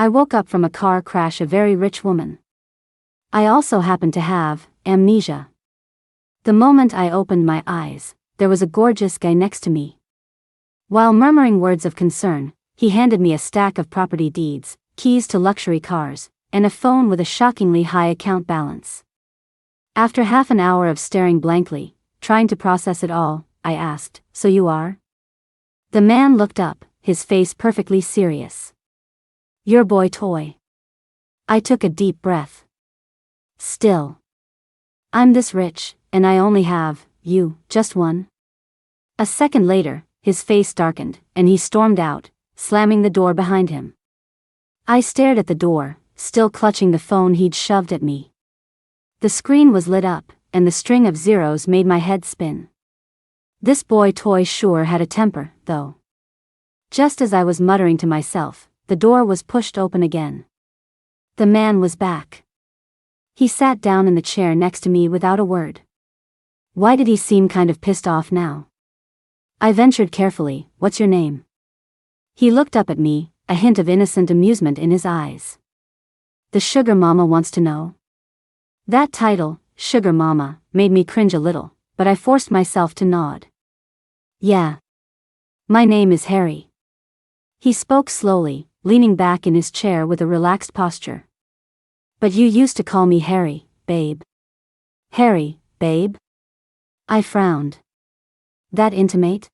I woke up from a car crash, a very rich woman. I also happened to have amnesia. The moment I opened my eyes, there was a gorgeous guy next to me. While murmuring words of concern, he handed me a stack of property deeds, keys to luxury cars, and a phone with a shockingly high account balance. After half an hour of staring blankly, trying to process it all, I asked, "So you are?" The man looked up, his face perfectly serious. "Your boy toy." I took a deep breath. Still. I'm this rich, and I only have, just one? A second later, his face darkened, and he stormed out, slamming the door behind him. I stared at the door, still clutching the phone he'd shoved at me. The screen was lit up, and the string of zeros made my head spin. This boy toy sure had a temper, though. Just as I was muttering to myself, the door was pushed open again. The man was back. He sat down in the chair next to me without a word. Why did he seem kind of pissed off now? I ventured carefully, "What's your name?" He looked up at me, a hint of innocent amusement in his eyes. "The sugar mama wants to know." That title, sugar mama, made me cringe a little, but I forced myself to nod. "Yeah. My name is Harry." He spoke slowly, leaning back in his chair with a relaxed posture. "But you used to call me Harry, babe." "Harry, babe?" I frowned. That intimate?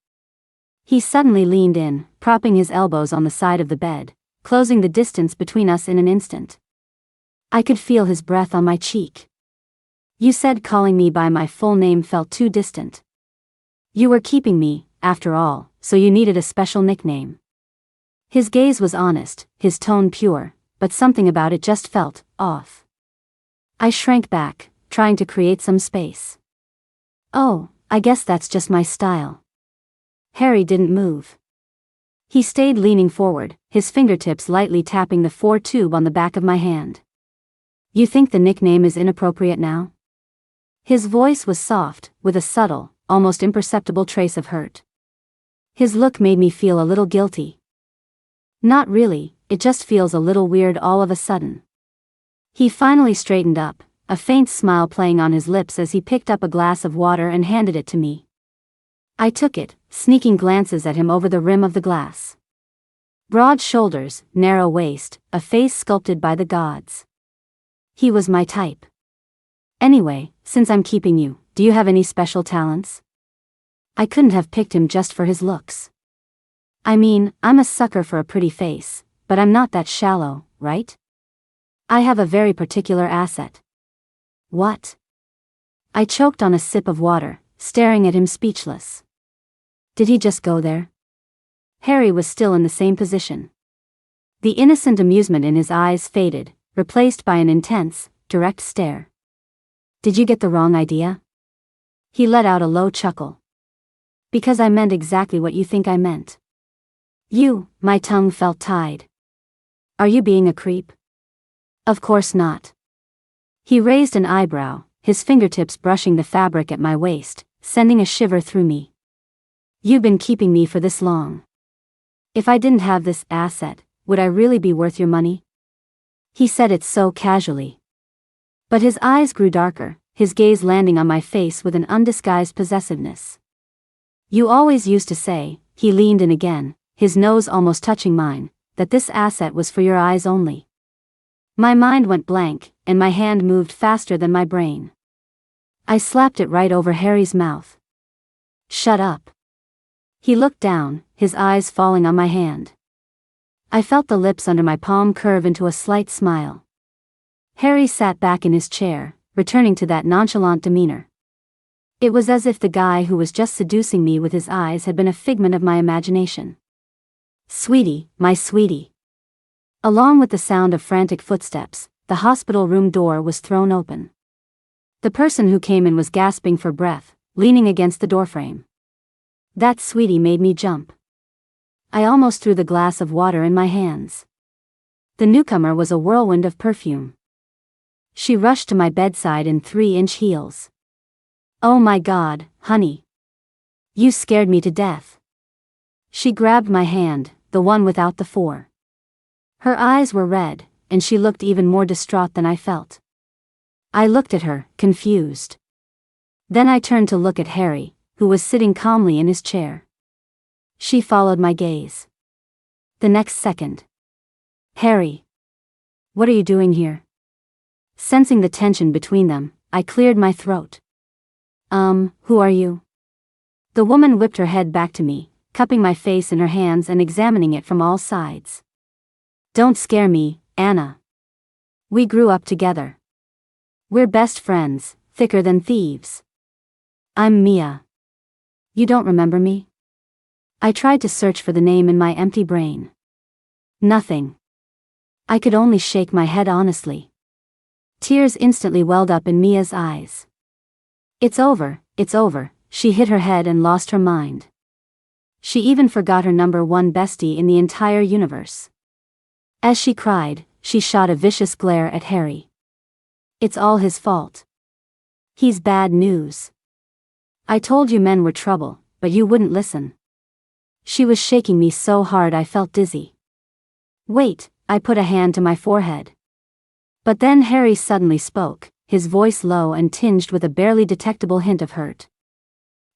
He suddenly leaned in, propping his elbows on the side of the bed, closing the distance between us in an instant. I could feel his breath on my cheek. "You said calling me by my full name felt too distant. You were keeping me, after all, so you needed a special nickname." His gaze was honest, his tone pure, but something about it just felt off. I shrank back, trying to create some space. "Oh, I guess that's just my style." Harry didn't move. He stayed leaning forward, his fingertips lightly tapping the 4-tube on the back of my hand. "You think the nickname is inappropriate now?" His voice was soft, with a subtle, almost imperceptible trace of hurt. His look made me feel a little guilty. "Not really, it just feels a little weird all of a sudden." He finally straightened up, a faint smile playing on his lips as he picked up a glass of water and handed it to me. I took it, sneaking glances at him over the rim of the glass. Broad shoulders, narrow waist, a face sculpted by the gods. He was my type. "Anyway, since I'm keeping you, do you have any special talents?" I couldn't have picked him just for his looks. I mean, I'm a sucker for a pretty face, but I'm not that shallow, right? I have a very particular asset. "What?" I choked on a sip of water, staring at him speechless. Did he just go there? Harry was still in the same position. The innocent amusement in his eyes faded, replaced by an intense, direct stare. "Did you get the wrong idea?" He let out a low chuckle. "Because I meant exactly what you think I meant." My tongue felt tied. "Are you being a creep?" "Of course not." He raised an eyebrow, his fingertips brushing the fabric at my waist, sending a shiver through me. "You've been keeping me for this long. If I didn't have this asset, would I really be worth your money?" He said it so casually. But his eyes grew darker, his gaze landing on my face with an undisguised possessiveness. "You always used to say," he leaned in again, his nose almost touching mine, "that this asset was for your eyes only." My mind went blank, and my hand moved faster than my brain. I slapped it right over Harry's mouth. "Shut up." He looked down, his eyes falling on my hand. I felt the lips under my palm curve into a slight smile. Harry sat back in his chair, returning to that nonchalant demeanor. It was as if the guy who was just seducing me with his eyes had been a figment of my imagination. "Sweetie, my sweetie." Along with the sound of frantic footsteps, the hospital room door was thrown open. The person who came in was gasping for breath, leaning against the doorframe. That sweetie made me jump. I almost threw the glass of water in my hands. The newcomer was a whirlwind of perfume. She rushed to my bedside in 3-inch heels. "Oh my God, honey. You scared me to death." She grabbed my hand, the one without the 4. Her eyes were red, and she looked even more distraught than I felt. I looked at her, confused. Then I turned to look at Harry, who was sitting calmly in his chair. She followed my gaze. The next second. Harry. What are you doing here? Sensing the tension between them, I cleared my throat. Who are you? The woman whipped her head back to me, cupping my face in her hands and examining it from all sides. Don't scare me, Anna. We grew up together. We're best friends, thicker than thieves. I'm Mia. You don't remember me? I tried to search for the name in my empty brain. Nothing. I could only shake my head honestly. Tears instantly welled up in Mia's eyes. It's over, she hit her head and lost her mind. She even forgot her number one bestie in the entire universe. As she cried, she shot a vicious glare at Harry. It's all his fault. He's bad news. I told you men were trouble, but you wouldn't listen. She was shaking me so hard I felt dizzy. Wait, I put a hand to my forehead. But then Harry suddenly spoke, his voice low and tinged with a barely detectable hint of hurt.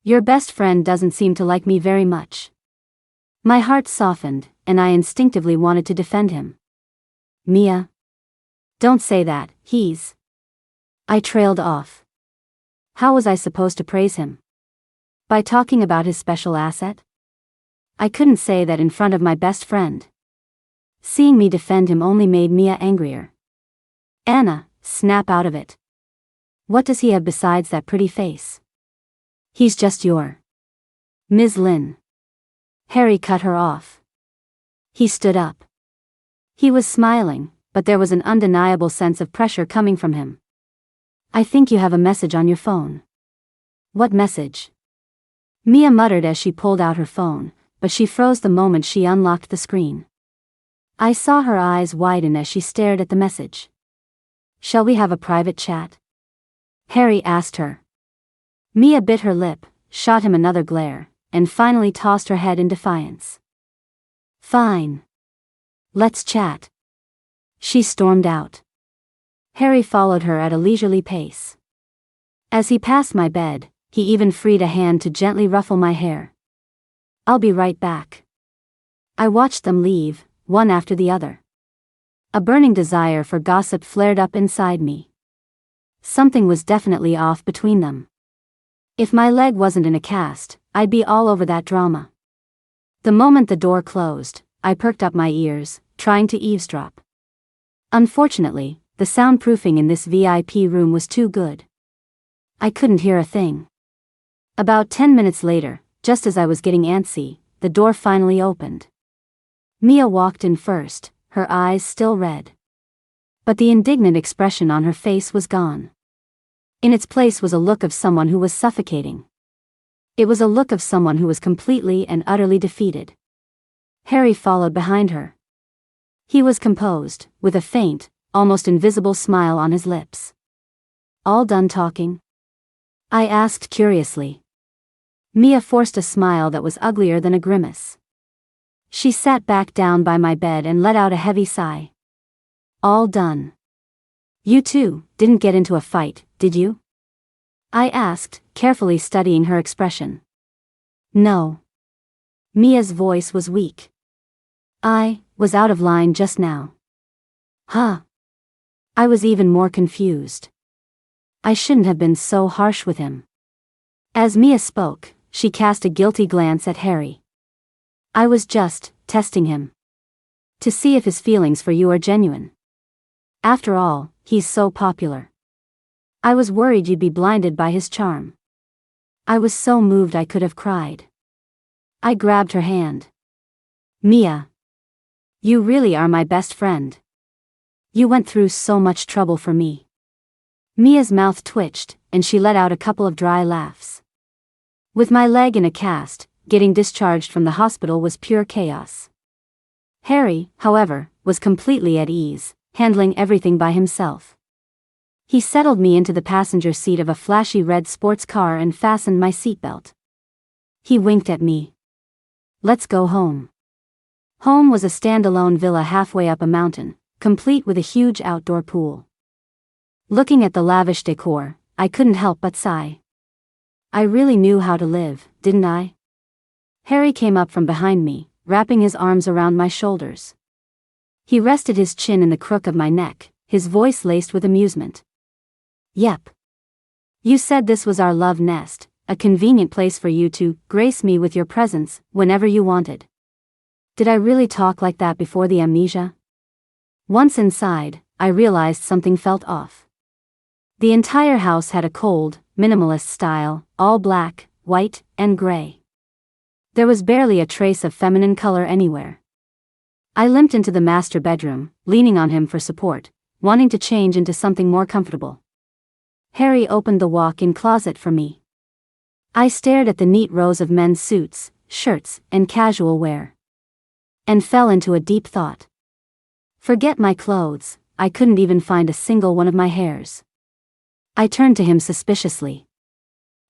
Your best friend doesn't seem to like me very much. My heart softened, and I instinctively wanted to defend him. Mia? Don't say that, he's... I trailed off. How was I supposed to praise him? By talking about his special asset? I couldn't say that in front of my best friend. Seeing me defend him only made Mia angrier. Anna, snap out of it. What does he have besides that pretty face? He's just your... Ms. Lynn. Harry cut her off. He stood up. He was smiling, but there was an undeniable sense of pressure coming from him. I think you have a message on your phone. What message? Mia muttered as she pulled out her phone, but she froze the moment she unlocked the screen. I saw her eyes widen as she stared at the message. Shall we have a private chat? Harry asked her. Mia bit her lip, shot him another glare, and finally tossed her head in defiance. Fine. Let's chat. She stormed out. Harry followed her at a leisurely pace. As he passed my bed, he even freed a hand to gently ruffle my hair. I'll be right back. I watched them leave, one after the other. A burning desire for gossip flared up inside me. Something was definitely off between them. If my leg wasn't in a cast, I'd be all over that drama. The moment the door closed, I perked up my ears, trying to eavesdrop. Unfortunately, the soundproofing in this VIP room was too good. I couldn't hear a thing. About 10 minutes later, just as I was getting antsy, the door finally opened. Mia walked in first, her eyes still red. But the indignant expression on her face was gone. In its place was a look of someone who was suffocating. It was a look of someone who was completely and utterly defeated. Harry followed behind her. He was composed, with a faint, almost invisible smile on his lips. All done talking? I asked curiously. Mia forced a smile that was uglier than a grimace. She sat back down by my bed and let out a heavy sigh. All done. You two didn't get into a fight, did you? I asked, carefully studying her expression. No. Mia's voice was weak. I was out of line just now. Huh. I was even more confused. I shouldn't have been so harsh with him. As Mia spoke, she cast a guilty glance at Harry. I was just testing him. To see if his feelings for you are genuine. After all, he's so popular. I was worried you'd be blinded by his charm. I was so moved I could have cried. I grabbed her hand. Mia. You really are my best friend. You went through so much trouble for me. Mia's mouth twitched, and she let out a couple of dry laughs. With my leg in a cast, getting discharged from the hospital was pure chaos. Harry, however, was completely at ease, handling everything by himself. He settled me into the passenger seat of a flashy red sports car and fastened my seatbelt. He winked at me. Let's go home. Home was a standalone villa halfway up a mountain, complete with a huge outdoor pool. Looking at the lavish decor, I couldn't help but sigh. I really knew how to live, didn't I? Harry came up from behind me, wrapping his arms around my shoulders. He rested his chin in the crook of my neck, his voice laced with amusement. Yep. You said this was our love nest, a convenient place for you to grace me with your presence whenever you wanted. Did I really talk like that before the amnesia? Once inside, I realized something felt off. The entire house had a cold, minimalist style, all black, white, and gray. There was barely a trace of feminine color anywhere. I limped into the master bedroom, leaning on him for support, wanting to change into something more comfortable. Harry opened the walk-in closet for me. I stared at the neat rows of men's suits, shirts, and casual wear, and fell into a deep thought. Forget my clothes, I couldn't even find a single one of my hairs. I turned to him suspiciously.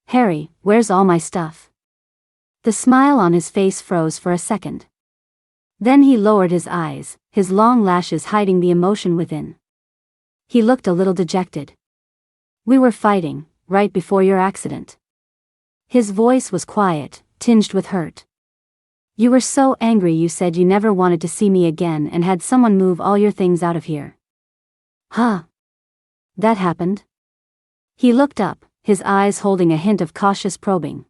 Harry, where's all my stuff? The smile on his face froze for a second. Then he lowered his eyes, his long lashes hiding the emotion within. He looked a little dejected. We were fighting, right before your accident. His voice was quiet, tinged with hurt. You were so angry you said you never wanted to see me again and had someone move all your things out of here. Huh? That happened? He looked up, his eyes holding a hint of cautious probing.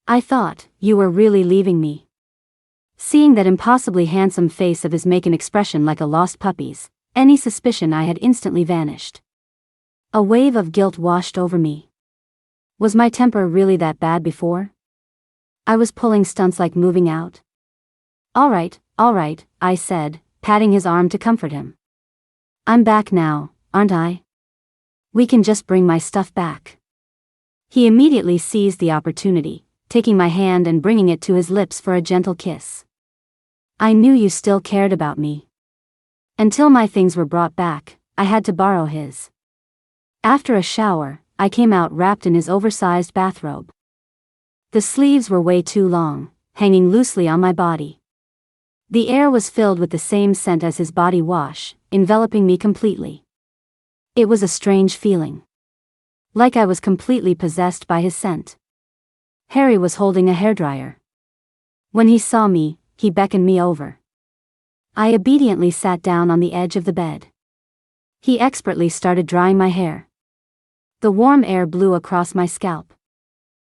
I thought you were really leaving me. Seeing that impossibly handsome face of his make an expression like a lost puppy's, any suspicion I had instantly vanished. A wave of guilt washed over me. Was my temper really that bad before? I was pulling stunts like moving out. All right, I said, patting his arm to comfort him. I'm back now, aren't I? We can just bring my stuff back. He immediately seized the opportunity, taking my hand and bringing it to his lips for a gentle kiss. I knew you still cared about me. Until my things were brought back, I had to borrow his. After a shower, I came out wrapped in his oversized bathrobe. The sleeves were way too long, hanging loosely on my body. The air was filled with the same scent as his body wash, enveloping me completely. It was a strange feeling. Like I was completely possessed by his scent. Harry was holding a hairdryer. When he saw me, he beckoned me over. I obediently sat down on the edge of the bed. He expertly started drying my hair. The warm air blew across my scalp.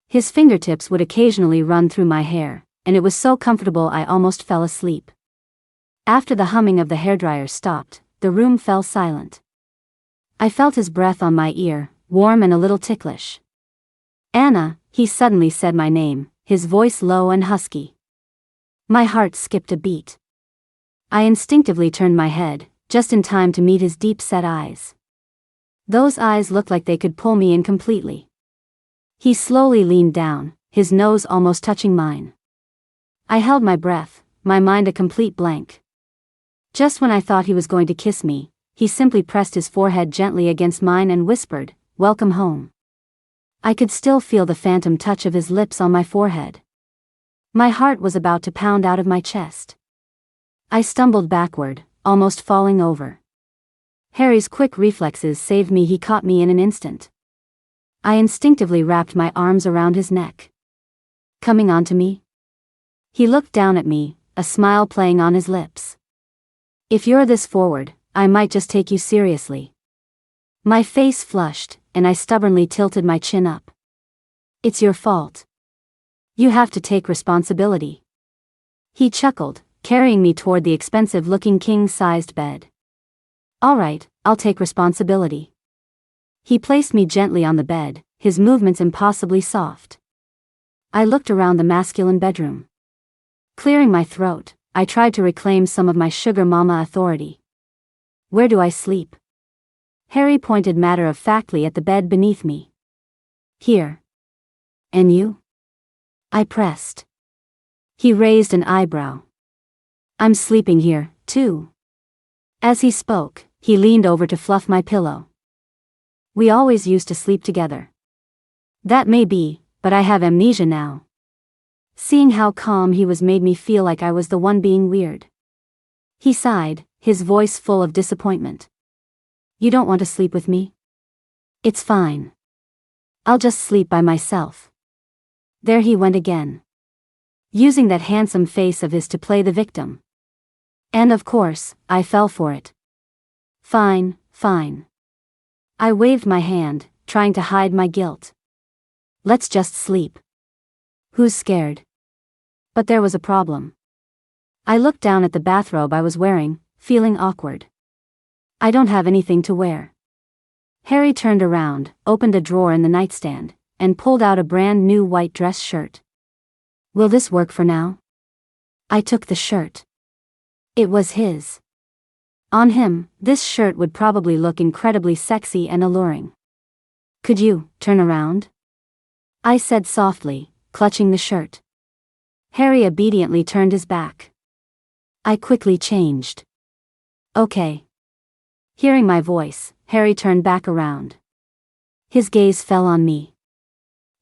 His fingertips would occasionally run through my hair, and it was so comfortable I almost fell asleep. After the humming of the hairdryer stopped, the room fell silent. I felt his breath on my ear, warm and a little ticklish. Anna, he suddenly said my name, his voice low and husky. My heart skipped a beat. I instinctively turned my head, just in time to meet his deep-set eyes. Those eyes looked like they could pull me in completely. He slowly leaned down, his nose almost touching mine. I held my breath, my mind a complete blank. Just when I thought he was going to kiss me, he simply pressed his forehead gently against mine and whispered, "Welcome home." I could still feel the phantom touch of his lips on my forehead. My heart was about to pound out of my chest. I stumbled backward, almost falling over. Harry's quick reflexes saved me. He caught me in an instant. I instinctively wrapped my arms around his neck. Coming onto me? He looked down at me, a smile playing on his lips. If you're this forward, I might just take you seriously. My face flushed, and I stubbornly tilted my chin up. It's your fault. You have to take responsibility. He chuckled, carrying me toward the expensive-looking king-sized bed. All right, I'll take responsibility. He placed me gently on the bed, his movements impossibly soft. I looked around the masculine bedroom. Clearing my throat, I tried to reclaim some of my sugar mama authority. Where do I sleep? Harry pointed matter-of-factly at the bed beneath me. Here. And you? I pressed. He raised an eyebrow. I'm sleeping here, too. As he spoke, he leaned over to fluff my pillow. We always used to sleep together. That may be, but I have amnesia now. Seeing how calm he was made me feel like I was the one being weird. He sighed, his voice full of disappointment. You don't want to sleep with me? It's fine. I'll just sleep by myself. There he went again. Using that handsome face of his to play the victim. And of course, I fell for it. Fine, fine. I waved my hand, trying to hide my guilt. Let's just sleep. Who's scared? But there was a problem. I looked down at the bathrobe I was wearing, feeling awkward. I don't have anything to wear. Harry turned around, opened a drawer in the nightstand, and pulled out a brand new white dress shirt. Will this work for now? I took the shirt. It was his. On him, this shirt would probably look incredibly sexy and alluring. Could you turn around? I said softly, clutching the shirt. Harry obediently turned his back. I quickly changed. Okay. Hearing my voice, Harry turned back around. His gaze fell on me.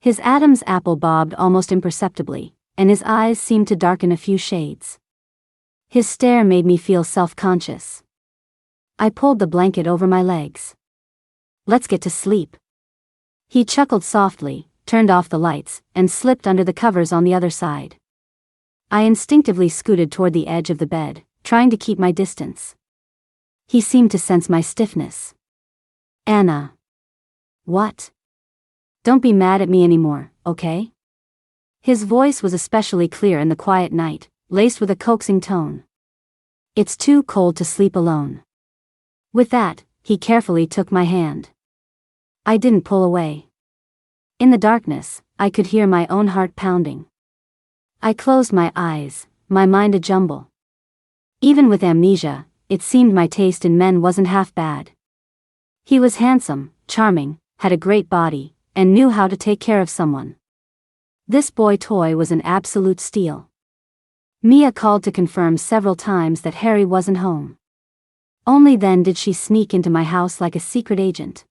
His Adam's apple bobbed almost imperceptibly, and his eyes seemed to darken a few shades. His stare made me feel self-conscious. I pulled the blanket over my legs. Let's get to sleep. He chuckled softly, turned off the lights, and slipped under the covers on the other side. I instinctively scooted toward the edge of the bed, trying to keep my distance. He seemed to sense my stiffness. Anna. What? Don't be mad at me anymore, okay? His voice was especially clear in the quiet night, laced with a coaxing tone. It's too cold to sleep alone. With that, he carefully took my hand. I didn't pull away. In the darkness, I could hear my own heart pounding. I closed my eyes, my mind a jumble. Even with amnesia, it seemed my taste in men wasn't half bad. He was handsome, charming, had a great body, and knew how to take care of someone. This boy toy was an absolute steal. Mia called to confirm several times that Harry wasn't home. Only then did she sneak into my house like a secret agent.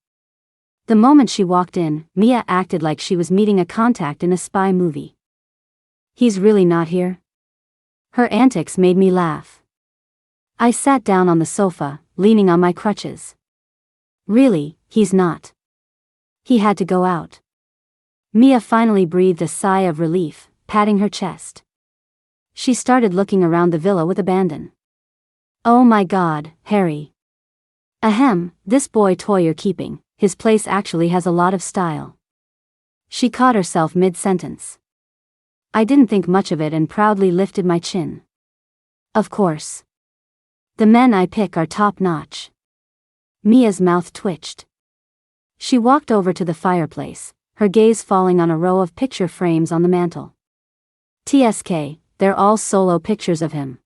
The moment she walked in, Mia acted like she was meeting a contact in a spy movie. He's really not here? Her antics made me laugh. I sat down on the sofa, leaning on my crutches. Really, he's not. He had to go out. Mia finally breathed a sigh of relief, patting her chest. She started looking around the villa with abandon. Oh my God, Harry. Ahem, this boy toy you're keeping, his place actually has a lot of style. She caught herself mid-sentence. I didn't think much of it and proudly lifted my chin. Of course. The men I pick are top-notch. Mia's mouth twitched. She walked over to the fireplace, her gaze falling on a row of picture frames on the mantel. TSK, they're all solo pictures of him.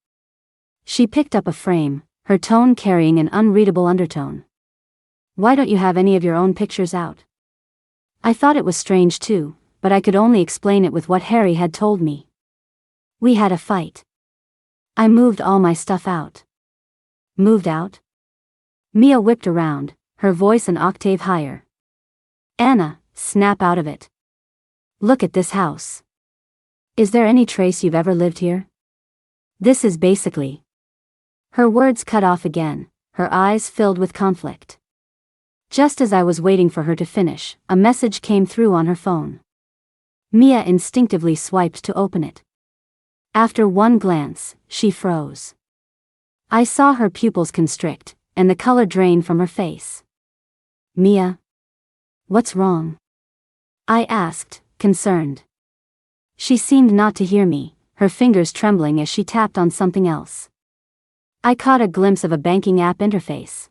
She picked up a frame, her tone carrying an unreadable undertone. Why don't you have any of your own pictures out? I thought it was strange too, but I could only explain it with what Harry had told me. We had a fight. I moved all my stuff out. Moved out? Mia whipped around, her voice an octave higher. Anna, snap out of it. Look at this house. Is there any trace you've ever lived here? This is basically. Her words cut off again, her eyes filled with conflict. Just as I was waiting for her to finish, a message came through on her phone. Mia instinctively swiped to open it. After one glance, she froze. I saw her pupils constrict, and the color drain from her face. Mia? What's wrong? I asked, concerned. She seemed not to hear me, her fingers trembling as she tapped on something else. I caught a glimpse of a banking app interface.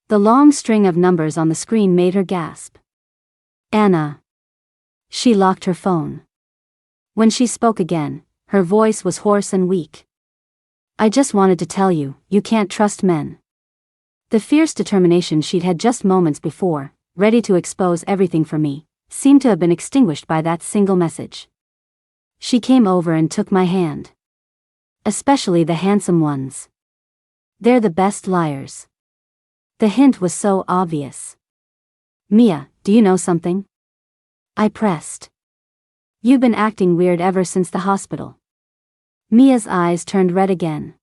The long string of numbers on the screen made her gasp. Anna. She locked her phone. When she spoke again, her voice was hoarse and weak. I just wanted to tell you, you can't trust men. The fierce determination she'd had just moments before, ready to expose everything for me, seemed to have been extinguished by that single message. She came over and took my hand. Especially the handsome ones. They're the best liars. The hint was so obvious. Mia, do you know something? I pressed. You've been acting weird ever since the hospital. Mia's eyes turned red again.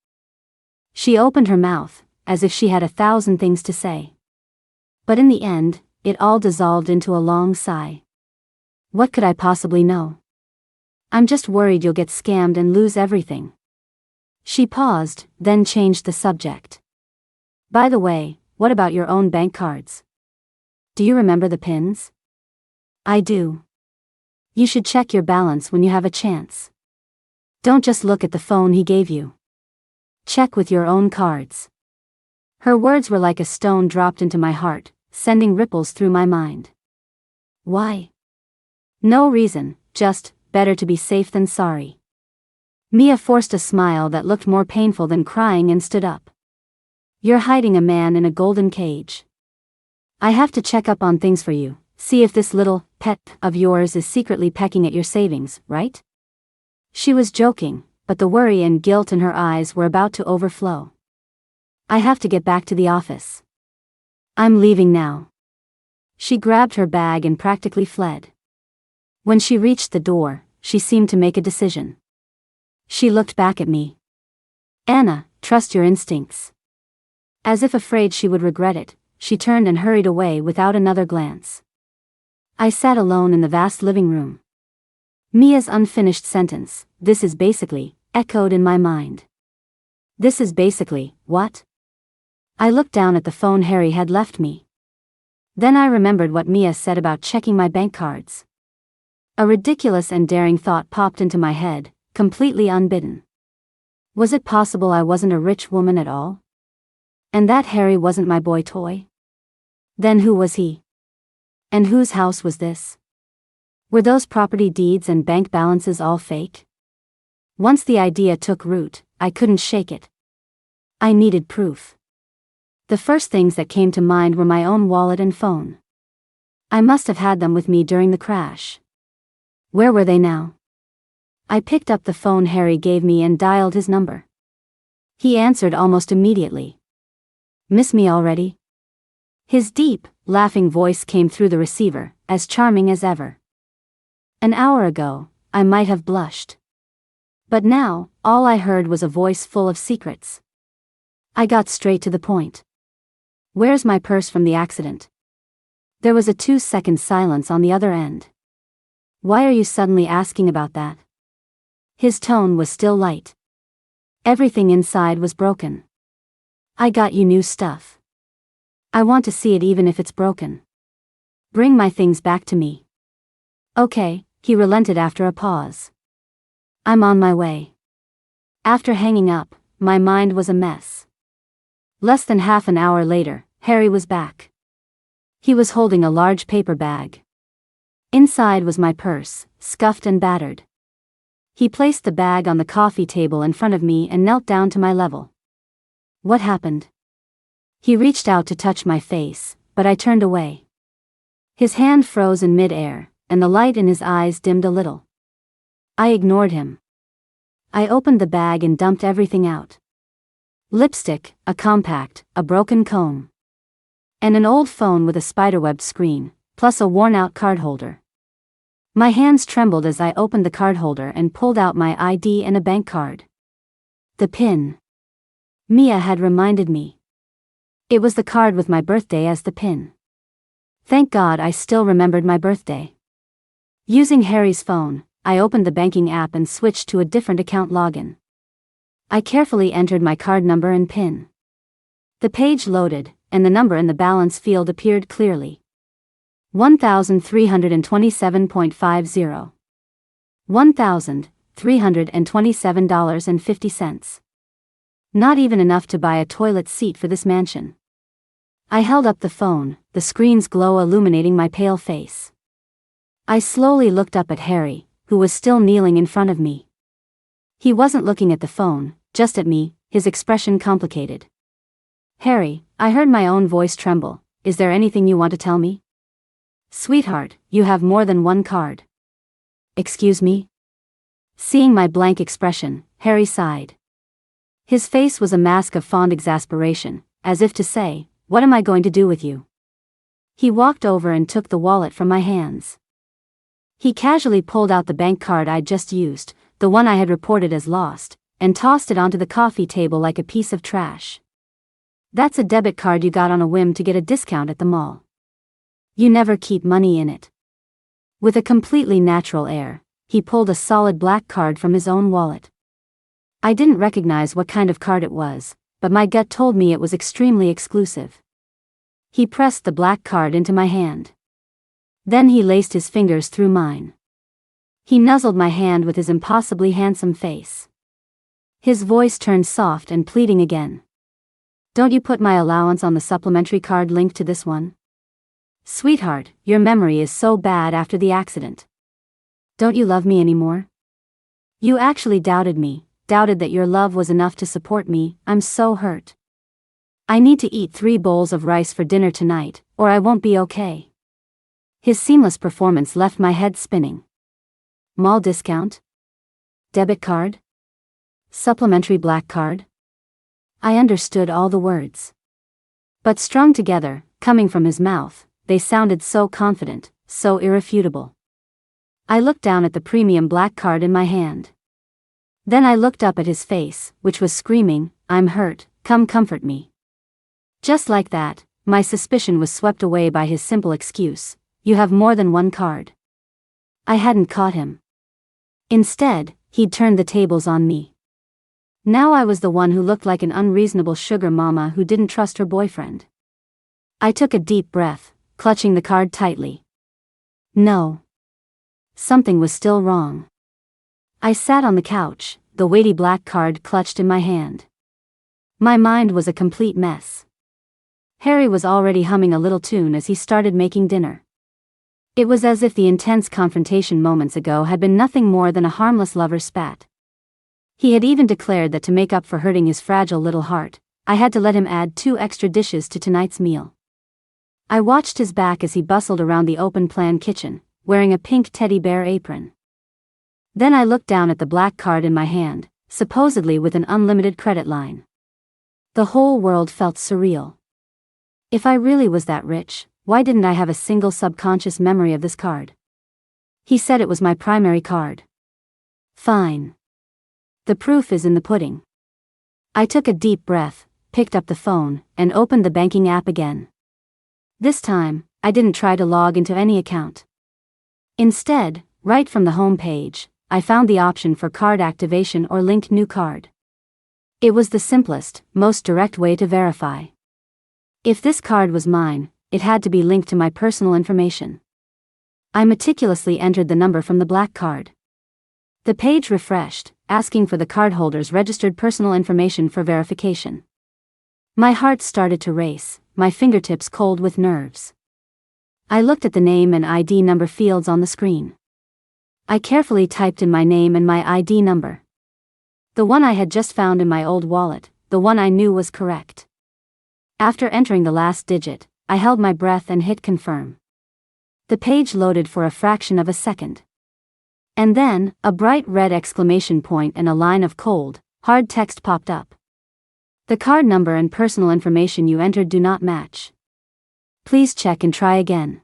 She opened her mouth, as if she had 1,000 things to say. But in the end, it all dissolved into a long sigh. What could I possibly know? I'm just worried you'll get scammed and lose everything. She paused, then changed the subject. By the way, what about your own bank cards? Do you remember the pins? I do. You should check your balance when you have a chance. Don't just look at the phone he gave you. Check with your own cards. Her words were like a stone dropped into my heart, sending ripples through my mind. Why? No reason, just, better to be safe than sorry. Mia forced a smile that looked more painful than crying and stood up. You're hiding a man in a golden cage. I have to check up on things for you, see if this little pet of yours is secretly pecking at your savings, right? She was joking, but the worry and guilt in her eyes were about to overflow. I have to get back to the office. I'm leaving now. She grabbed her bag and practically fled. When she reached the door, she seemed to make a decision. She looked back at me. Anna, trust your instincts. As if afraid she would regret it, she turned and hurried away without another glance. I sat alone in the vast living room. Mia's unfinished sentence, "This is basically," echoed in my mind. This is basically, what? I looked down at the phone Harry had left me. Then I remembered what Mia said about checking my bank cards. A ridiculous and daring thought popped into my head, completely unbidden. Was it possible I wasn't a rich woman at all? And that Harry wasn't my boy toy? Then who was he? And whose house was this? Were those property deeds and bank balances all fake? Once the idea took root, I couldn't shake it. I needed proof. The first things that came to mind were my own wallet and phone. I must have had them with me during the crash. Where were they now? I picked up the phone Harry gave me and dialed his number. He answered almost immediately. Miss me already? His deep, laughing voice came through the receiver, as charming as ever. An hour ago, I might have blushed. But now, all I heard was a voice full of secrets. I got straight to the point. Where's my purse from the accident? There was a 2-second silence on the other end. Why are you suddenly asking about that? His tone was still light. Everything inside was broken. I got you new stuff. I want to see it even if it's broken. Bring my things back to me. Okay, he relented after a pause. I'm on my way. After hanging up, my mind was a mess. Less than half an hour later, Harry was back. He was holding a large paper bag. Inside was my purse, scuffed and battered. He placed the bag on the coffee table in front of me and knelt down to my level. What happened? He reached out to touch my face, but I turned away. His hand froze in mid-air, and the light in his eyes dimmed a little. I ignored him. I opened the bag and dumped everything out. Lipstick, a compact, a broken comb. And an old phone with a spiderweb screen, plus a worn-out card holder. My hands trembled as I opened the card holder and pulled out my ID and a bank card. The PIN. Mia had reminded me. It was the card with my birthday as the PIN. Thank God I still remembered my birthday. Using Harry's phone, I opened the banking app and switched to a different account login. I carefully entered my card number and PIN. The page loaded, and the number in the balance field appeared clearly. $1,327.50. $1,327.50. Not even enough to buy a toilet seat for this mansion. I held up the phone, the screen's glow illuminating my pale face. I slowly looked up at Harry, who was still kneeling in front of me. He wasn't looking at the phone, just at me, his expression complicated. Harry, I heard my own voice tremble. Is there anything you want to tell me? Sweetheart, you have more than one card. Excuse me? Seeing my blank expression, Harry sighed. His face was a mask of fond exasperation, as if to say, what am I going to do with you? He walked over and took the wallet from my hands. He casually pulled out the bank card I'd just used, the one I had reported as lost, and tossed it onto the coffee table like a piece of trash. That's a debit card you got on a whim to get a discount at the mall. You never keep money in it. With a completely natural air, he pulled a solid black card from his own wallet. I didn't recognize what kind of card it was, but my gut told me it was extremely exclusive. He pressed the black card into my hand. Then he laced his fingers through mine. He nuzzled my hand with his impossibly handsome face. His voice turned soft and pleading again. Don't you put my allowance on the supplementary card linked to this one? Sweetheart, your memory is so bad after the accident. Don't you love me anymore? You actually doubted me, doubted that your love was enough to support me. I'm so hurt. I need to eat 3 bowls of rice for dinner tonight, or I won't be okay. His seamless performance left my head spinning. Mall discount? Debit card? Supplementary black card? I understood all the words. But strung together, coming from his mouth, they sounded so confident, so irrefutable. I looked down at the premium black card in my hand. Then I looked up at his face, which was screaming, I'm hurt, come comfort me. Just like that, my suspicion was swept away by his simple excuse, you have more than one card. I hadn't caught him. Instead, he'd turned the tables on me. Now I was the one who looked like an unreasonable sugar mama who didn't trust her boyfriend. I took a deep breath, clutching the card tightly. No. Something was still wrong. I sat on the couch, the weighty black card clutched in my hand. My mind was a complete mess. Harry was already humming a little tune as he started making dinner. It was as if the intense confrontation moments ago had been nothing more than a harmless lover's spat. He had even declared that to make up for hurting his fragile little heart, I had to let him add 2 extra dishes to tonight's meal. I watched his back as he bustled around the open-plan kitchen, wearing a pink teddy bear apron. Then I looked down at the black card in my hand, supposedly with an unlimited credit line. The whole world felt surreal. If I really was that rich, why didn't I have a single subconscious memory of this card? He said it was my primary card. Fine. The proof is in the pudding. I took a deep breath, picked up the phone, and opened the banking app again. This time, I didn't try to log into any account. Instead, right from the home page, I found the option for card activation or link new card. It was the simplest, most direct way to verify. If this card was mine, it had to be linked to my personal information. I meticulously entered the number from the black card. The page refreshed, asking for the cardholder's registered personal information for verification. My heart started to race, my fingertips cold with nerves. I looked at the name and ID number fields on the screen. I carefully typed in my name and my ID number. The one I had just found in my old wallet, the one I knew was correct. After entering the last digit, I held my breath and hit confirm. The page loaded for a fraction of a second. And then, a bright red exclamation point and a line of cold, hard text popped up. The card number and personal information you entered do not match. Please check and try again.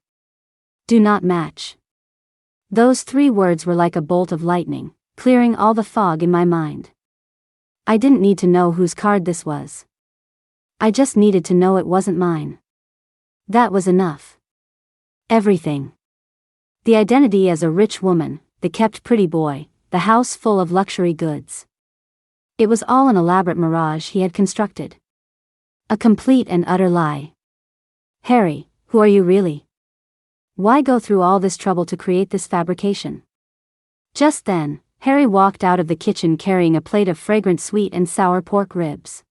Do not match. Those 3 words were like a bolt of lightning, clearing all the fog in my mind. I didn't need to know whose card this was. I just needed to know it wasn't mine. That was enough. Everything. The identity as a rich woman, the kept pretty boy, the house full of luxury goods. It was all an elaborate mirage he had constructed. A complete and utter lie. Harry, who are you really? Why go through all this trouble to create this fabrication? Just then, Harry walked out of the kitchen carrying a plate of fragrant sweet and sour pork ribs.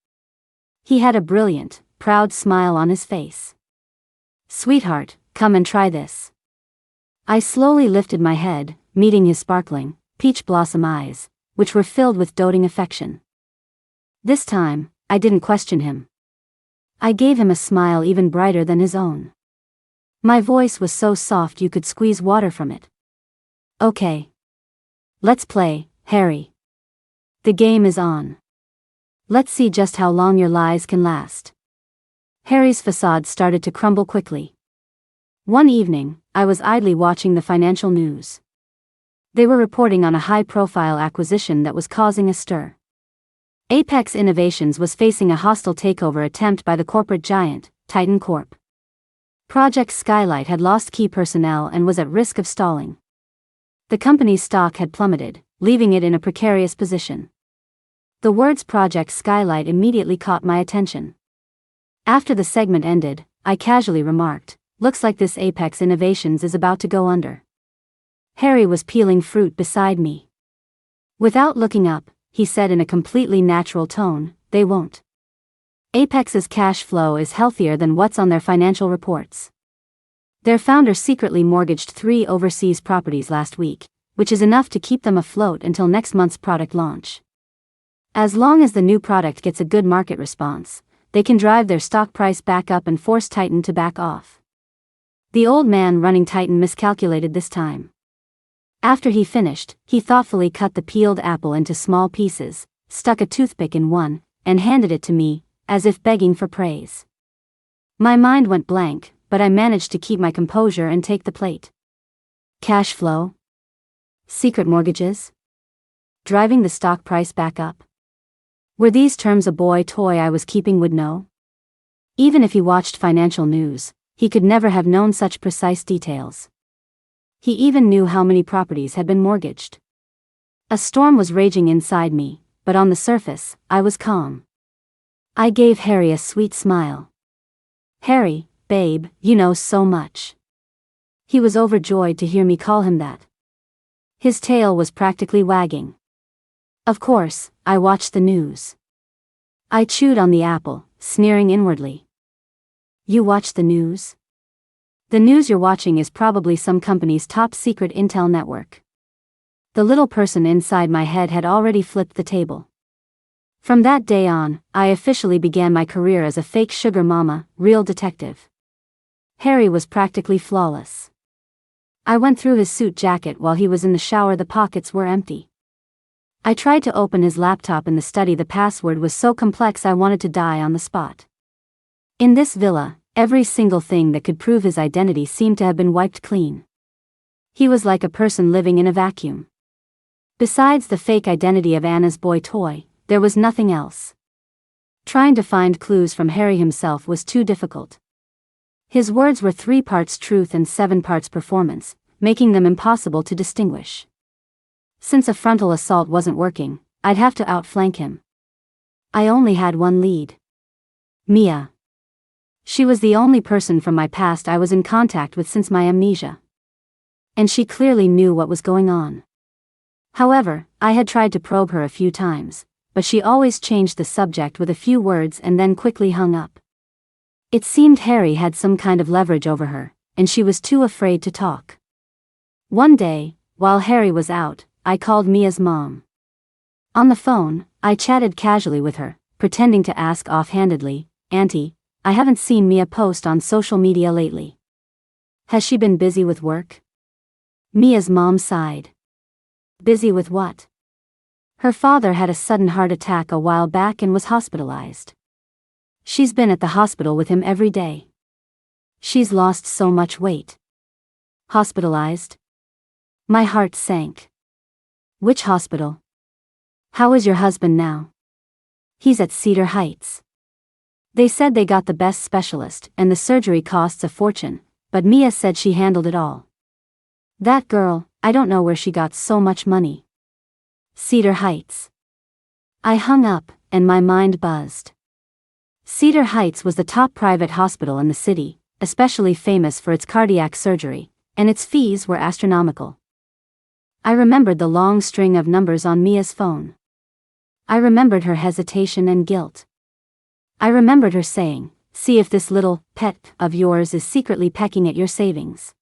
He had a brilliant, proud smile on his face. Sweetheart, come and try this. I slowly lifted my head, meeting his sparkling, peach blossom eyes, which were filled with doting affection. This time, I didn't question him. I gave him a smile even brighter than his own. My voice was so soft you could squeeze water from it. Okay. Let's play, Harry. The game is on. Let's see just how long your lies can last. Harry's facade started to crumble quickly. One evening, I was idly watching the financial news. They were reporting on a high-profile acquisition that was causing a stir. Apex Innovations was facing a hostile takeover attempt by the corporate giant, Titan Corp. Project Skylight had lost key personnel and was at risk of stalling. The company's stock had plummeted, leaving it in a precarious position. The words Project Skylight immediately caught my attention. After the segment ended, I casually remarked, "Looks like this Apex Innovations is about to go under." Harry was peeling fruit beside me. Without looking up, he said in a completely natural tone, "They won't. Apex's cash flow is healthier than what's on their financial reports. Their founder secretly mortgaged 3 overseas properties last week, which is enough to keep them afloat until next month's product launch. As long as the new product gets a good market response, they can drive their stock price back up and force Titan to back off." The old man running Titan miscalculated this time. After he finished, he thoughtfully cut the peeled apple into small pieces, stuck a toothpick in one, and handed it to me, as if begging for praise. My mind went blank, but I managed to keep my composure and take the plate. Cash flow? Secret mortgages? Driving the stock price back up? Were these terms a boy toy I was keeping would know? Even if he watched financial news, he could never have known such precise details. He even knew how many properties had been mortgaged. A storm was raging inside me, but on the surface, I was calm. I gave Harry a sweet smile. "Harry, babe, you know so much." He was overjoyed to hear me call him that. His tail was practically wagging. Of course, I watched the news. I chewed on the apple, sneering inwardly. "You watch the news? The news you're watching is probably some company's top secret intel network." The little person inside my head had already flipped the table. From that day on, I officially began my career as a fake sugar mama, real detective. Harry was practically flawless. I went through his suit jacket while he was in the shower. The pockets were empty. I tried to open his laptop in the study. The password was so complex I wanted to die on the spot. In this villa, every single thing that could prove his identity seemed to have been wiped clean. He was like a person living in a vacuum. Besides the fake identity of Anna's boy toy, there was nothing else. Trying to find clues from Harry himself was too difficult. His words were 3 parts truth and 7 parts performance, making them impossible to distinguish. Since a frontal assault wasn't working, I'd have to outflank him. I only had one lead. Mia. She was the only person from my past I was in contact with since my amnesia. And she clearly knew what was going on. However, I had tried to probe her a few times, but she always changed the subject with a few words and then quickly hung up. It seemed Harry had some kind of leverage over her, and she was too afraid to talk. One day, while Harry was out, I called Mia's mom. On the phone, I chatted casually with her, pretending to ask offhandedly, "Auntie, I haven't seen Mia post on social media lately. Has she been busy with work?" Mia's mom sighed. "Busy with what?" Her father had a sudden heart attack a while back and was hospitalized. She's been at the hospital with him every day. She's lost so much weight. Hospitalized? My heart sank. Which hospital? How is your husband now? He's at Cedar Heights. They said they got the best specialist and the surgery costs a fortune, but Mia said she handled it all. That girl, I don't know where she got so much money. Cedar Heights. I hung up, and my mind buzzed. Cedar Heights was the top private hospital in the city, especially famous for its cardiac surgery, and its fees were astronomical. I remembered the long string of numbers on Mia's phone. I remembered her hesitation and guilt. I remembered her saying, "See if this little pet of yours is secretly pecking at your savings."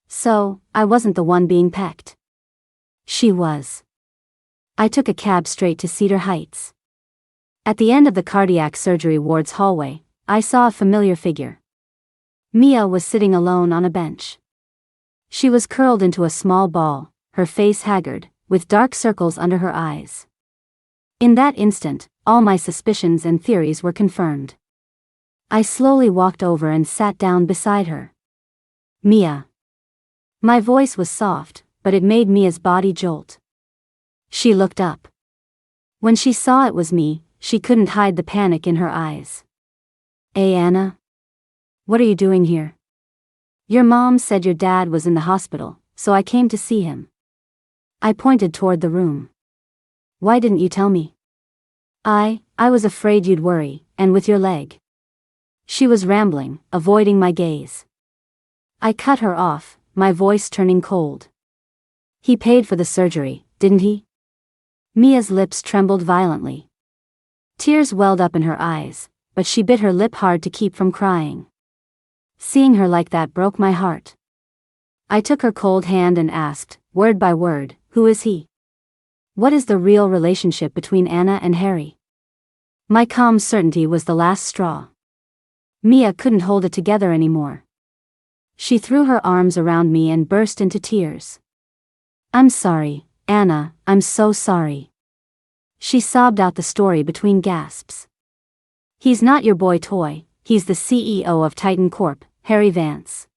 So, I wasn't the one being pecked. She was. I took a cab straight to Cedar Heights. At the end of the cardiac surgery ward's hallway, I saw a familiar figure. Mia was sitting alone on a bench. She was curled into a small ball, her face haggard, with dark circles under her eyes. In that instant, all my suspicions and theories were confirmed. I slowly walked over and sat down beside her. "Mia." My voice was soft, but it made Mia's body jolt. She looked up. When she saw it was me, she couldn't hide the panic in her eyes. "Hey Anna? What are you doing here?" "Your mom said your dad was in the hospital, so I came to see him." I pointed toward the room. "Why didn't you tell me?" I was afraid you'd worry, and with your leg." She was rambling, avoiding my gaze. I cut her off, my voice turning cold. "He paid for the surgery, didn't he?" Mia's lips trembled violently. Tears welled up in her eyes, but she bit her lip hard to keep from crying. Seeing her like that broke my heart. I took her cold hand and asked, word by word, "Who is he? What is the real relationship between Anna and Harry?" My calm certainty was the last straw. Mia couldn't hold it together anymore. She threw her arms around me and burst into tears. "I'm sorry, Anna, I'm so sorry." She sobbed out the story between gasps. "He's not your boy toy, he's the CEO of Titan Corp, Harry Vance."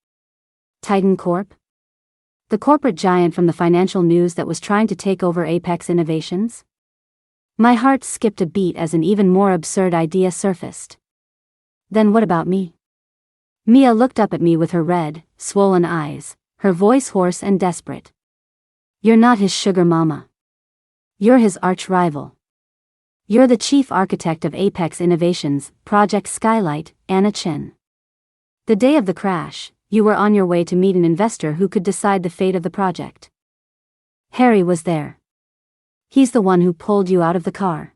Titan Corp? The corporate giant from the financial news that was trying to take over Apex Innovations? My heart skipped a beat as an even more absurd idea surfaced. Then what about me? Mia looked up at me with her red, swollen eyes, her voice hoarse and desperate. "You're not his sugar mama. You're his arch-rival. You're the chief architect of Apex Innovations, Project Skylight, Anna Chen. The day of the crash, you were on your way to meet an investor who could decide the fate of the project. Harry was there. He's the one who pulled you out of the car.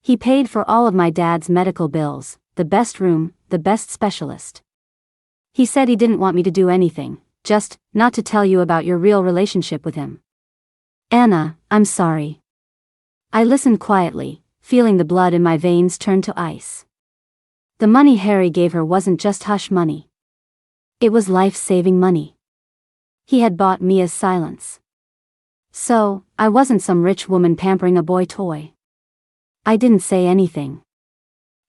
He paid for all of my dad's medical bills, the best room, the best specialist. He said he didn't want me to do anything, just not to tell you about your real relationship with him." "Anna, I'm sorry." I listened quietly, feeling the blood in my veins turn to ice. The money Harry gave her wasn't just hush money. It was life-saving money. He had bought Mia's silence. So, I wasn't some rich woman pampering a boy toy. I didn't say anything.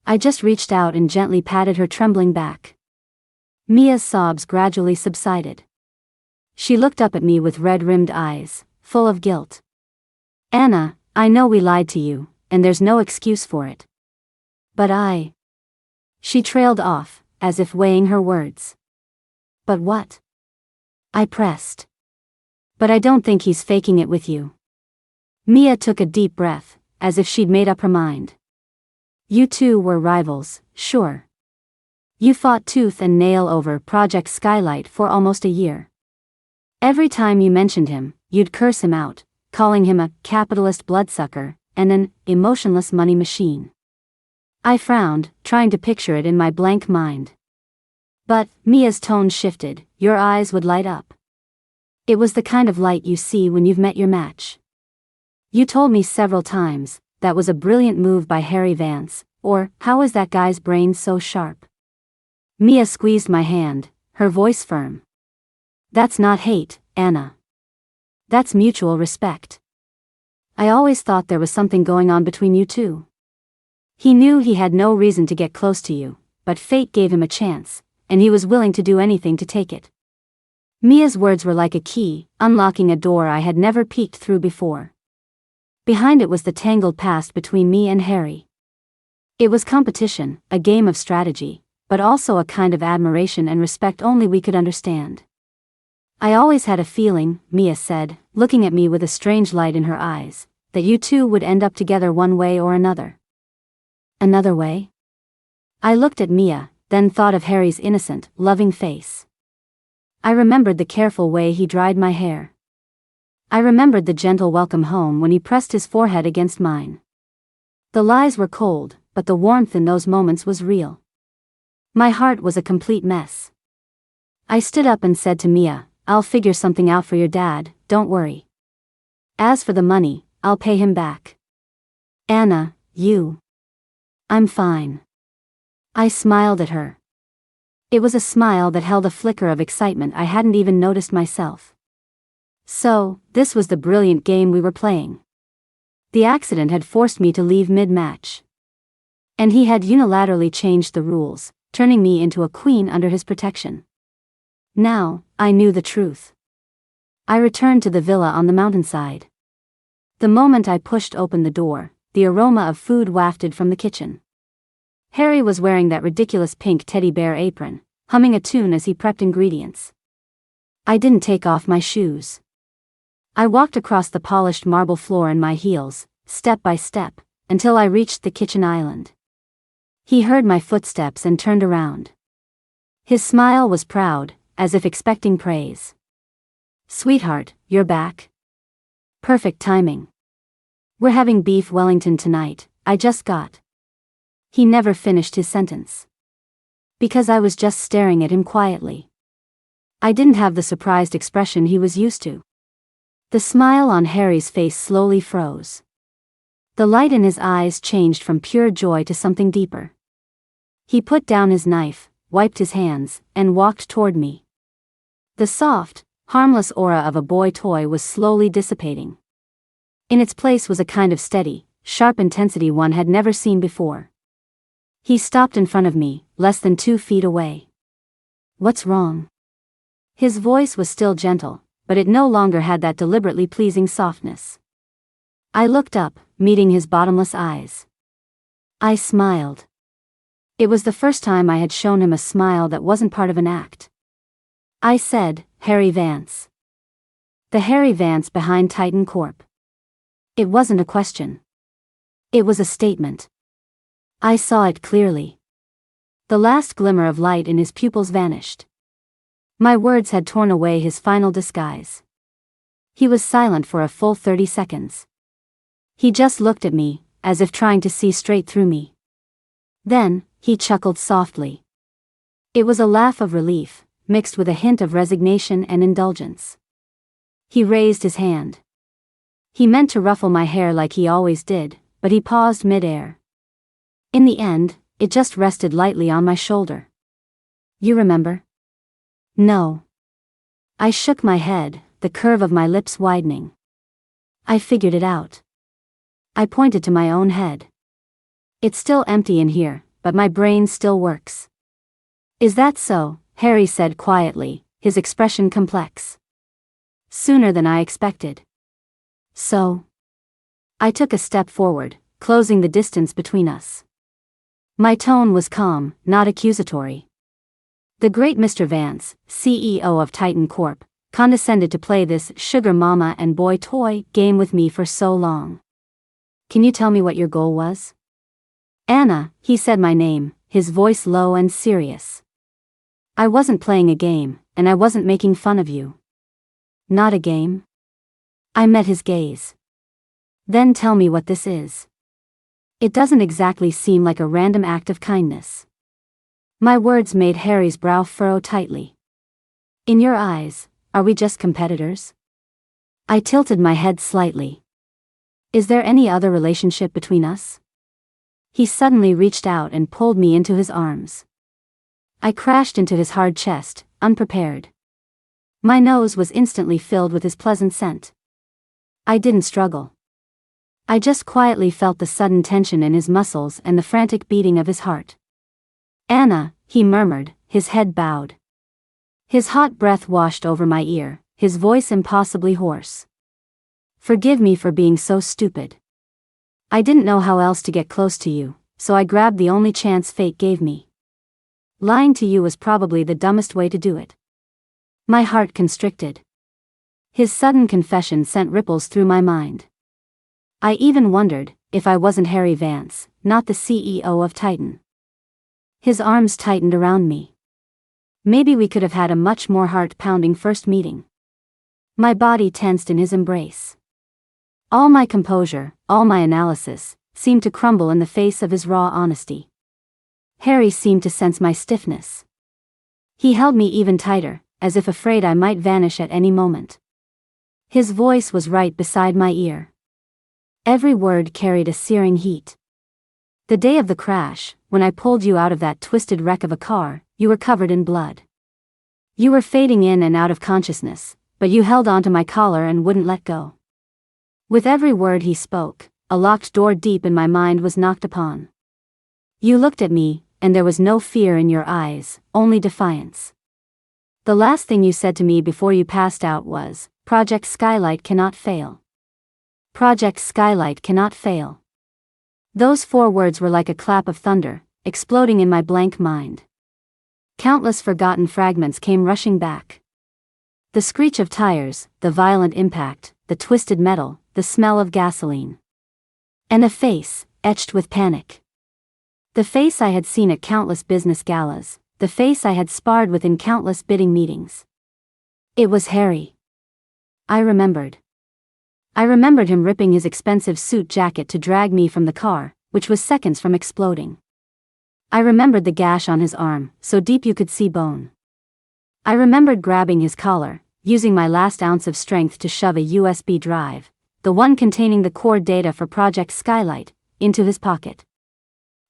I just reached out and gently patted her trembling back. Mia's sobs gradually subsided. She looked up at me with red-rimmed eyes, full of guilt. "Anna, I know we lied to you, and there's no excuse for it. But I..." She trailed off, as if weighing her words. "But what?" I pressed. "But I don't think he's faking it with you." Mia took a deep breath, as if she'd made up her mind. "You two were rivals, sure. You fought tooth and nail over Project Skylight for almost a year. Every time you mentioned him, you'd curse him out, calling him a capitalist bloodsucker and an emotionless money machine." I frowned, trying to picture it in my blank mind. But Mia's tone shifted. "Your eyes would light up. It was the kind of light you see when you've met your match. You told me several times, that was a brilliant move by Harry Vance, or, how is that guy's brain so sharp?" Mia squeezed my hand, her voice firm. "That's not hate, Anna. That's mutual respect. I always thought there was something going on between you two. He knew he had no reason to get close to you, but fate gave him a chance, and he was willing to do anything to take it." Mia's words were like a key, unlocking a door I had never peeked through before. Behind it was the tangled past between me and Harry. It was competition, a game of strategy, but also a kind of admiration and respect only we could understand. "I always had a feeling," Mia said, looking at me with a strange light in her eyes, "that you two would end up together one way or another." "Another way?" I looked at Mia, then thought of Harry's innocent, loving face. I remembered the careful way he dried my hair. I remembered the gentle welcome home when he pressed his forehead against mine. The lies were cold, but the warmth in those moments was real. My heart was a complete mess. I stood up and said to Mia, "I'll figure something out for your dad, don't worry. As for the money, I'll pay him back. Anna, you..." "I'm fine." I smiled at her. It was a smile that held a flicker of excitement I hadn't even noticed myself. So, this was the brilliant game we were playing. The accident had forced me to leave mid-match. And he had unilaterally changed the rules, turning me into a queen under his protection. Now, I knew the truth. I returned to the villa on the mountainside. The moment I pushed open the door, the aroma of food wafted from the kitchen. Harry was wearing that ridiculous pink teddy bear apron, humming a tune as he prepped ingredients. I didn't take off my shoes. I walked across the polished marble floor in my heels, step by step, until I reached the kitchen island. He heard my footsteps and turned around. His smile was proud, as if expecting praise. "Sweetheart, you're back. Perfect timing. We're having beef Wellington tonight, I just got." He never finished his sentence. Because I was just staring at him quietly. I didn't have the surprised expression he was used to. The smile on Harry's face slowly froze. The light in his eyes changed from pure joy to something deeper. He put down his knife, wiped his hands, and walked toward me. The soft, harmless aura of a boy toy was slowly dissipating. In its place was a kind of steady, sharp intensity one had never seen before. He stopped in front of me, less than 2 feet away. "What's wrong?" His voice was still gentle, but it no longer had that deliberately pleasing softness. I looked up, meeting his bottomless eyes. I smiled. It was the first time I had shown him a smile that wasn't part of an act. I said, "Harry Vance." The Harry Vance behind Titan Corp. It wasn't a question. It was a statement. I saw it clearly. The last glimmer of light in his pupils vanished. My words had torn away his final disguise. He was silent for a full 30 seconds. He just looked at me, as if trying to see straight through me. Then, he chuckled softly. It was a laugh of relief, mixed with a hint of resignation and indulgence. He raised his hand. He meant to ruffle my hair like he always did, but he paused mid-air. In the end, it just rested lightly on my shoulder. "You remember?" "No." I shook my head, the curve of my lips widening. "I figured it out." I pointed to my own head. "It's still empty in here, but my brain still works." "Is that so?" Harry said quietly, his expression complex. "Sooner than I expected." "So?" I took a step forward, closing the distance between us. My tone was calm, not accusatory. "The great Mr. Vance, CEO of Titan Corp., condescended to play this sugar mama and boy toy game with me for so long. Can you tell me what your goal was?" "Anna," he said my name, his voice low and serious. "I wasn't playing a game, and I wasn't making fun of you." "Not a game?" I met his gaze. "Then tell me what this is. It doesn't exactly seem like a random act of kindness." My words made Harry's brow furrow tightly. "In your eyes, are we just competitors?" I tilted my head slightly. "Is there any other relationship between us?" He suddenly reached out and pulled me into his arms. I crashed into his hard chest, unprepared. My nose was instantly filled with his pleasant scent. I didn't struggle. I just quietly felt the sudden tension in his muscles and the frantic beating of his heart. "Anna," he murmured, his head bowed. His hot breath washed over my ear, his voice impossibly hoarse. "Forgive me for being so stupid. I didn't know how else to get close to you, so I grabbed the only chance fate gave me. Lying to you was probably the dumbest way to do it." My heart constricted. His sudden confession sent ripples through my mind. I even wondered if I wasn't Harry Vance, not the CEO of Titan. His arms tightened around me. Maybe we could have had a much more heart-pounding first meeting. My body tensed in his embrace. All my composure, all my analysis, seemed to crumble in the face of his raw honesty. Harry seemed to sense my stiffness. He held me even tighter, as if afraid I might vanish at any moment. His voice was right beside my ear. Every word carried a searing heat. "The day of the crash, when I pulled you out of that twisted wreck of a car, you were covered in blood. You were fading in and out of consciousness, but you held onto my collar and wouldn't let go." With every word he spoke, a locked door deep in my mind was knocked upon. "You looked at me, and there was no fear in your eyes, only defiance. The last thing you said to me before you passed out was, Project Skylight cannot fail. Project Skylight cannot fail. Those 4 words were like a clap of thunder, exploding in my blank mind. Countless forgotten fragments came rushing back. The screech of tires, the violent impact, the twisted metal, the smell of gasoline. And a face, etched with panic. The face I had seen at countless business galas, the face I had sparred with in countless bidding meetings. It was Harry. I remembered him ripping his expensive suit jacket to drag me from the car, which was seconds from exploding. I remembered the gash on his arm, so deep you could see bone. I remembered grabbing his collar, using my last ounce of strength to shove a USB drive, the one containing the core data for Project Skylight, into his pocket.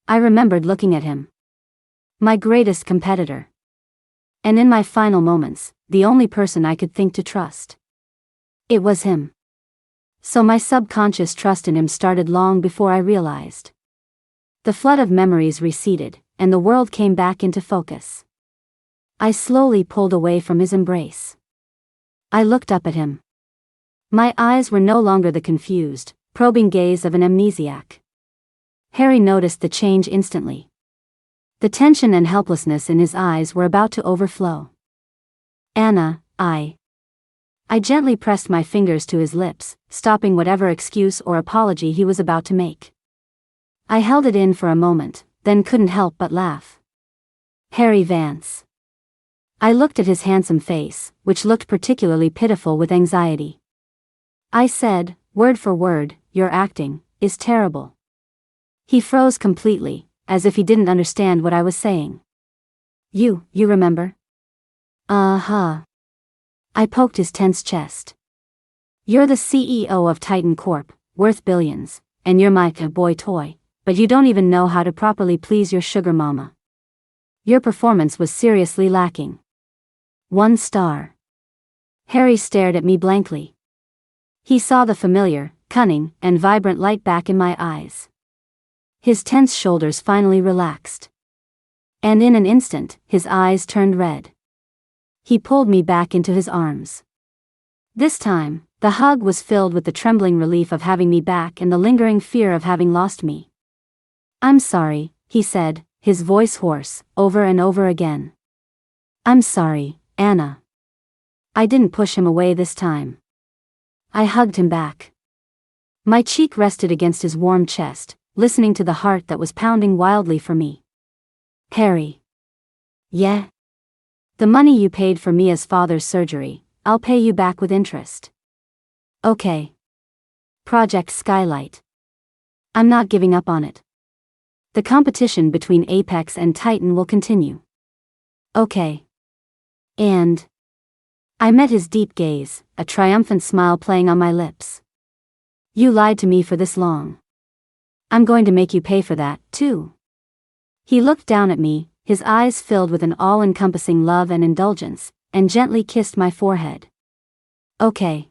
I remembered looking at him. My greatest competitor. And in my final moments, the only person I could think to trust. It was him. So my subconscious trust in him started long before I realized. The flood of memories receded, and the world came back into focus. I slowly pulled away from his embrace. I looked up at him. My eyes were no longer the confused, probing gaze of an amnesiac. Harry noticed the change instantly. The tension and helplessness in his eyes were about to overflow. Anna, I gently pressed my fingers to his lips, stopping whatever excuse or apology he was about to make. I held it in for a moment, then couldn't help but laugh. Harry Vance. I looked at his handsome face, which looked particularly pitiful with anxiety. I said, word for word, your acting is terrible. He froze completely, as if he didn't understand what I was saying. You remember? Uh-huh. I poked his tense chest. You're the CEO of Titan Corp, worth billions, and you're my boy toy, but you don't even know how to properly please your sugar mama. Your performance was seriously lacking. 1 star. Harry stared at me blankly. He saw the familiar, cunning, and vibrant light back in my eyes. His tense shoulders finally relaxed. And in an instant, his eyes turned red. He pulled me back into his arms. This time, the hug was filled with the trembling relief of having me back and the lingering fear of having lost me. I'm sorry, he said, his voice hoarse, over and over again. I'm sorry, Anna. I didn't push him away this time. I hugged him back. My cheek rested against his warm chest, listening to the heart that was pounding wildly for me. Harry. Yeah? The money you paid for Mia's father's surgery, I'll pay you back with interest. Okay. Project Skylight. I'm not giving up on it. The competition between Apex and Titan will continue. Okay. And I met his deep gaze, a triumphant smile playing on my lips. You lied to me for this long. I'm going to make you pay for that, too. He looked down at me, his eyes filled with an all-encompassing love and indulgence, and gently kissed my forehead. Okay.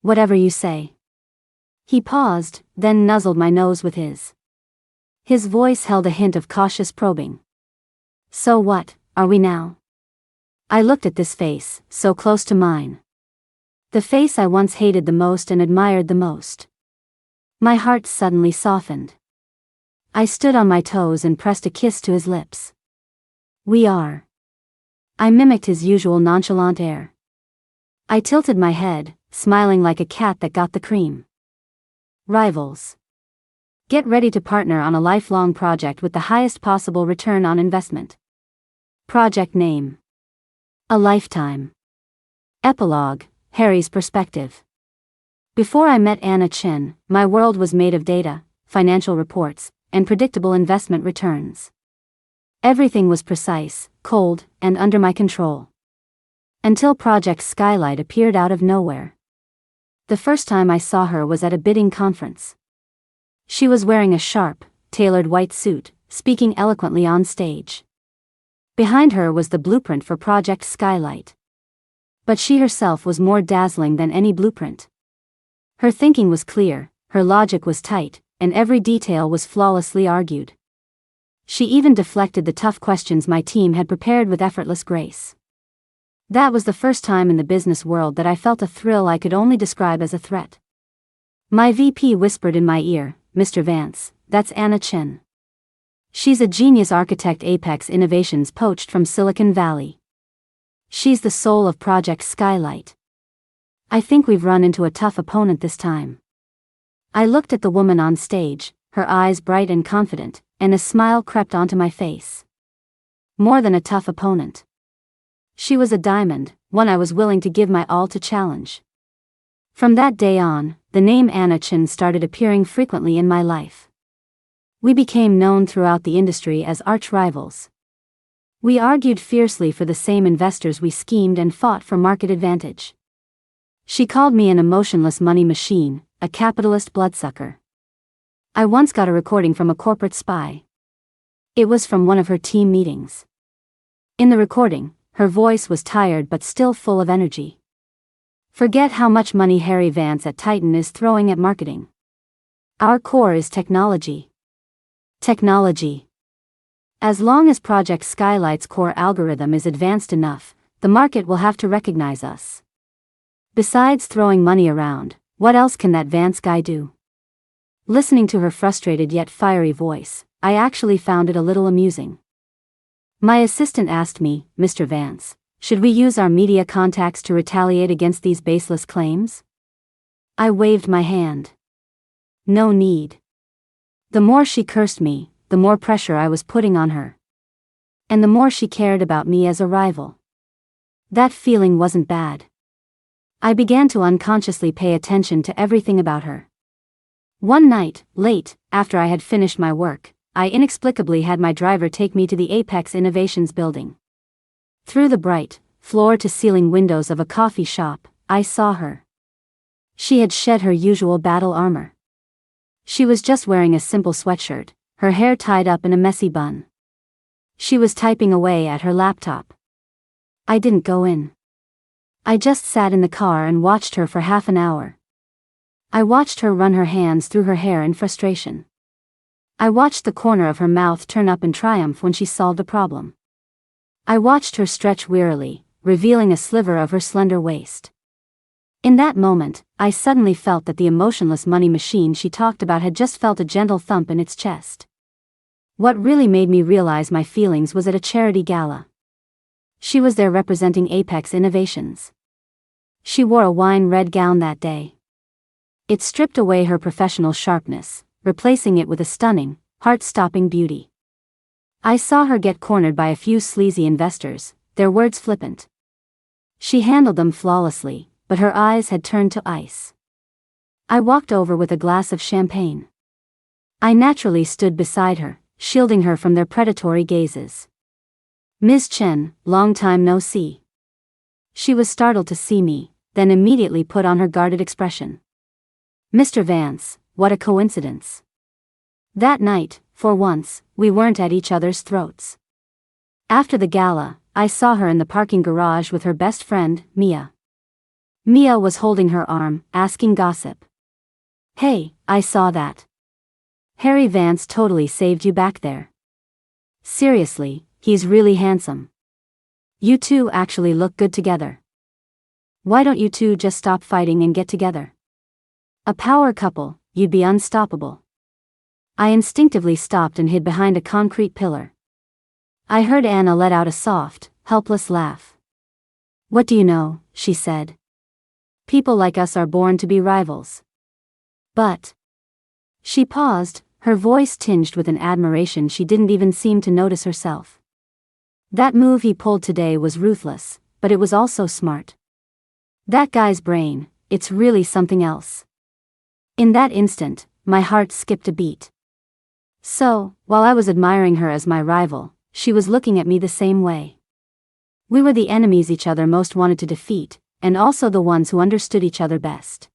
Whatever you say. He paused, then nuzzled my nose with his. His voice held a hint of cautious probing. So what, are we now? I looked at this face, so close to mine. The face I once hated the most and admired the most. My heart suddenly softened. I stood on my toes and pressed a kiss to his lips. We are. I mimicked his usual nonchalant air. I tilted my head, smiling like a cat that got the cream. Rivals. Get ready to partner on a lifelong project with the highest possible return on investment. Project name. A lifetime. Epilogue, Harry's perspective. Before I met Anna Chen, my world was made of data, financial reports, and predictable investment returns. Everything was precise, cold, and under my control. Until Project Skylight appeared out of nowhere. The first time I saw her was at a bidding conference. She was wearing a sharp, tailored white suit, speaking eloquently on stage. Behind her was the blueprint for Project Skylight. But she herself was more dazzling than any blueprint. Her thinking was clear, her logic was tight, and every detail was flawlessly argued. She even deflected the tough questions my team had prepared with effortless grace. That was the first time in the business world that I felt a thrill I could only describe as a threat. My VP whispered in my ear, "Mr. Vance, that's Anna Chen. She's a genius architect, Apex Innovations poached from Silicon Valley. She's the soul of Project Skylight. I think we've run into a tough opponent this time." I looked at the woman on stage, her eyes bright and confident, and a smile crept onto my face. More than a tough opponent. She was a diamond, one I was willing to give my all to challenge. From that day on, the name Anna Chen started appearing frequently in my life. We became known throughout the industry as arch-rivals. We argued fiercely for the same investors, we schemed and fought for market advantage. She called me an emotionless money machine, a capitalist bloodsucker. I once got a recording from a corporate spy. It was from one of her team meetings. In the recording, her voice was tired but still full of energy. "Forget how much money Harry Vance at Titan is throwing at marketing. Our core is technology. Technology. As long as Project Skylight's core algorithm is advanced enough, the market will have to recognize us. Besides throwing money around, what else can that Vance guy do?" Listening to her frustrated yet fiery voice, I actually found it a little amusing. My assistant asked me, "Mr. Vance, should we use our media contacts to retaliate against these baseless claims?" I waved my hand. No need. The more she cursed me, the more pressure I was putting on her. And the more she cared about me as a rival. That feeling wasn't bad. I began to unconsciously pay attention to everything about her. One night, late, after I had finished my work, I inexplicably had my driver take me to the Apex Innovations building. Through the bright, floor-to-ceiling windows of a coffee shop, I saw her. She had shed her usual battle armor. She was just wearing a simple sweatshirt, her hair tied up in a messy bun. She was typing away at her laptop. I didn't go in. I just sat in the car and watched her for half an hour. I watched her run her hands through her hair in frustration. I watched the corner of her mouth turn up in triumph when she solved a problem. I watched her stretch wearily, revealing a sliver of her slender waist. In that moment, I suddenly felt that the emotionless money machine she talked about had just felt a gentle thump in its chest. What really made me realize my feelings was at a charity gala. She was there representing Apex Innovations. She wore a wine-red gown that day. It stripped away her professional sharpness, replacing it with a stunning, heart-stopping beauty. I saw her get cornered by a few sleazy investors, their words flippant. She handled them flawlessly, but her eyes had turned to ice. I walked over with a glass of champagne. I naturally stood beside her, shielding her from their predatory gazes. "Ms. Chen, long time no see." She was startled to see me, then immediately put on her guarded expression. "Mr. Vance, what a coincidence." That night, for once, we weren't at each other's throats. After the gala, I saw her in the parking garage with her best friend, Mia. Mia was holding her arm, asking gossip. "Hey, I saw that. Harry Vance totally saved you back there. Seriously, he's really handsome. You two actually look good together. Why don't you two just stop fighting and get together? A power couple, you'd be unstoppable." I instinctively stopped and hid behind a concrete pillar. I heard Anna let out a soft, helpless laugh. "What do you know?" she said. "People like us are born to be rivals." But. She paused, her voice tinged with an admiration she didn't even seem to notice herself. "That move he pulled today was ruthless, but it was also smart. That guy's brain, it's really something else." In that instant, my heart skipped a beat. So, while I was admiring her as my rival, she was looking at me the same way. We were the enemies each other most wanted to defeat, and also the ones who understood each other best.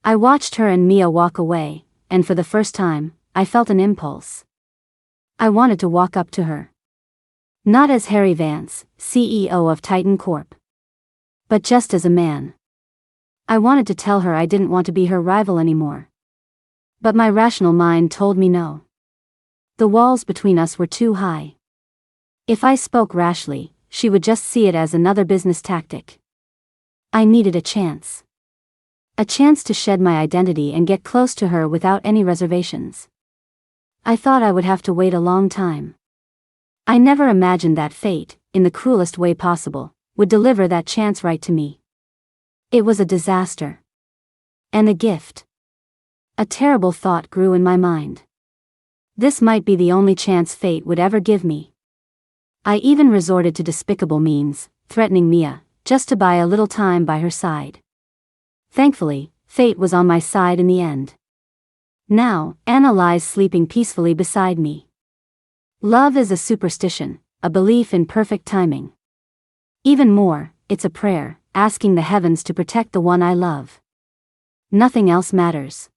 I watched her and Mia walk away, and for the first time, I felt an impulse. I wanted to walk up to her. Not as Harry Vance, CEO of Titan Corp. But just as a man. I wanted to tell her I didn't want to be her rival anymore. But my rational mind told me no. The walls between us were too high. If I spoke rashly, she would just see it as another business tactic. I needed a chance. A chance to shed my identity and get close to her without any reservations. I thought I would have to wait a long time. I never imagined that fate, in the cruelest way possible, would deliver that chance right to me. It was a disaster. And a gift. A terrible thought grew in my mind. This might be the only chance fate would ever give me. I even resorted to despicable means, threatening Mia, just to buy a little time by her side. Thankfully, fate was on my side in the end. Now, Anna lies sleeping peacefully beside me. Love is a superstition, a belief in perfect timing. Even more, it's a prayer, asking the heavens to protect the one I love. Nothing else matters.